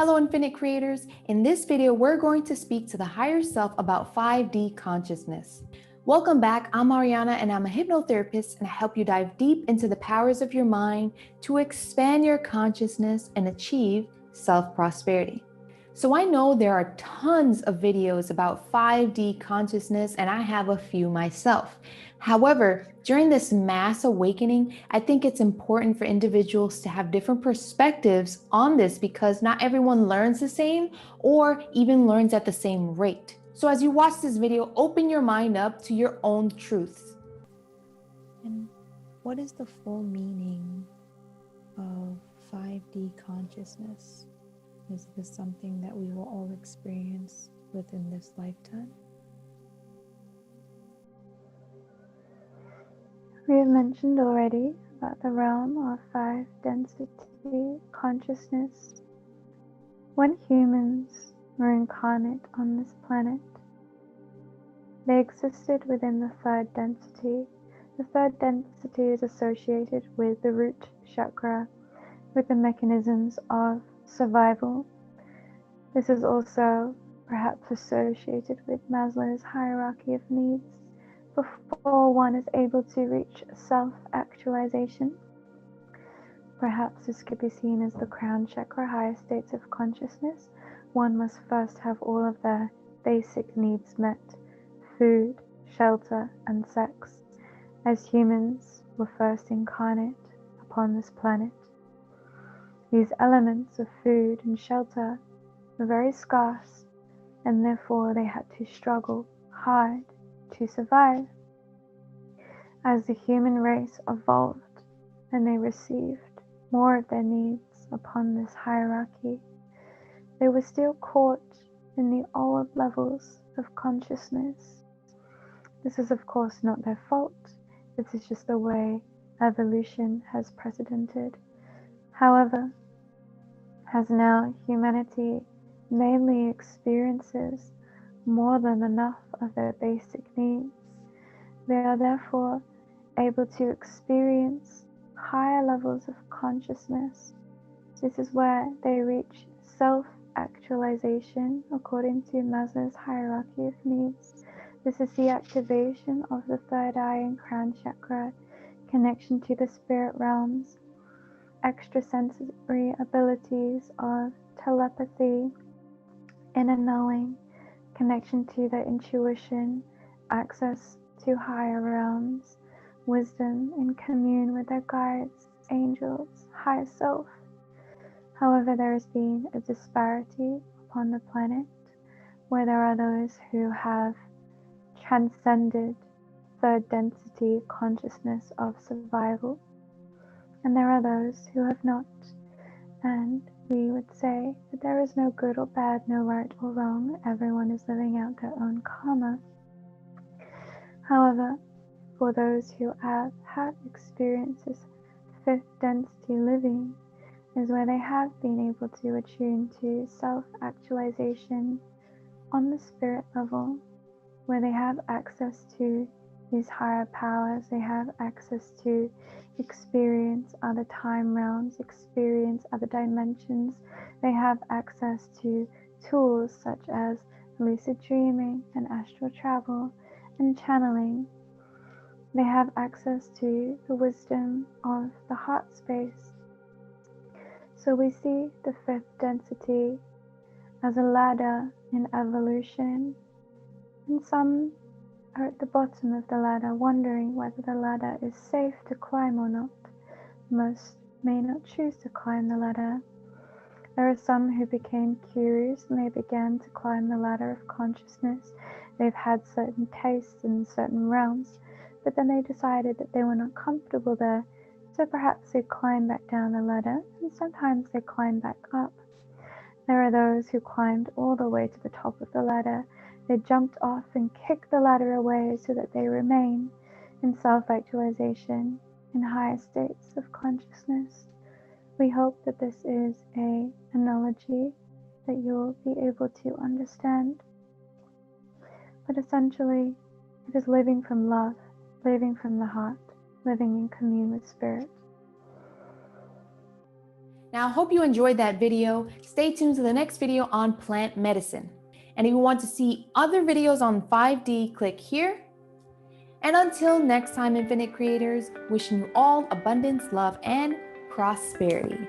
Hello, Infinite Creators. In this video, we're going to speak to the higher self about 5D consciousness. Welcome back. I'm Ariana and I'm a hypnotherapist, and I help you dive deep into the powers of your mind to expand your consciousness and achieve self-prosperity. So I know there are tons of videos about 5D consciousness, and I have a few myself. However, during this mass awakening, I think it's important for individuals to have different perspectives on this because not everyone learns the same or even learns at the same rate. So as you watch this video, open your mind up to your own truths. And what is the full meaning of 5D consciousness? Is this something that we will all experience within this lifetime? We have mentioned already about the realm of 5 density consciousness. When humans were incarnate on this planet, they existed within the 3rd density. The 3rd density is associated with the root chakra, with the mechanisms of survival. This is also perhaps associated with Maslow's hierarchy of needs. Before one is able to reach self-actualization, perhaps this could be seen as the crown chakra, higher states of consciousness, one must first have all of their basic needs met: food, shelter, and sex, as humans were first incarnate upon this planet. These elements of food and shelter were very scarce, and therefore they had to struggle hard to survive. As the human race evolved and they received more of their needs upon this hierarchy, they were still caught in the old levels of consciousness. This is of course not their fault. This is just the way evolution has precedented. However, as now humanity mainly experiences more than enough of their basic needs, they are therefore able to experience higher levels of consciousness. This is where they reach self-actualization according to Maslow's hierarchy of needs. This is the activation of the 3rd eye and crown chakra, connection to the spirit realms, extrasensory abilities of telepathy, inner knowing, connection to the intuition, access to higher realms, wisdom in commune with their guides, angels, higher self. However, there has been a disparity upon the planet where there are those who have transcended 3rd density consciousness of survival, and there are those who have not. And we would say that there is no good or bad, no right or wrong. Everyone is living out their own karma. However, for those who have had experiences, 5th density living is where they have been able to attune to self-actualization on the spirit level, where they have access to these higher powers, they have access to experience other time realms, experience other dimensions, they have access to tools such as lucid dreaming and astral travel and channeling. They have access to the wisdom of the heart space. So we see the 5th density as a ladder in evolution, and some are at the bottom of the ladder wondering whether the ladder is safe to climb or not. Most may not choose to climb the ladder. There are some who became curious and they began to climb the ladder of consciousness. They've had certain tastes in certain realms, but then they decided that they were not comfortable there, so perhaps they climb back down the ladder, and sometimes they climb back up. There are those who climbed all the way to the top of the ladder. They jumped off and kicked the ladder away so that they remain in self-actualization, in higher states of consciousness. We hope that this is an analogy that you'll be able to understand. But essentially, it is living from love, living from the heart, living in commune with spirit. Now, I hope you enjoyed that video. Stay tuned to the next video on plant medicine. And if you want to see other videos on 5D, click here. And until next time, Infinite Creators, wishing you all abundance, love, and prosperity.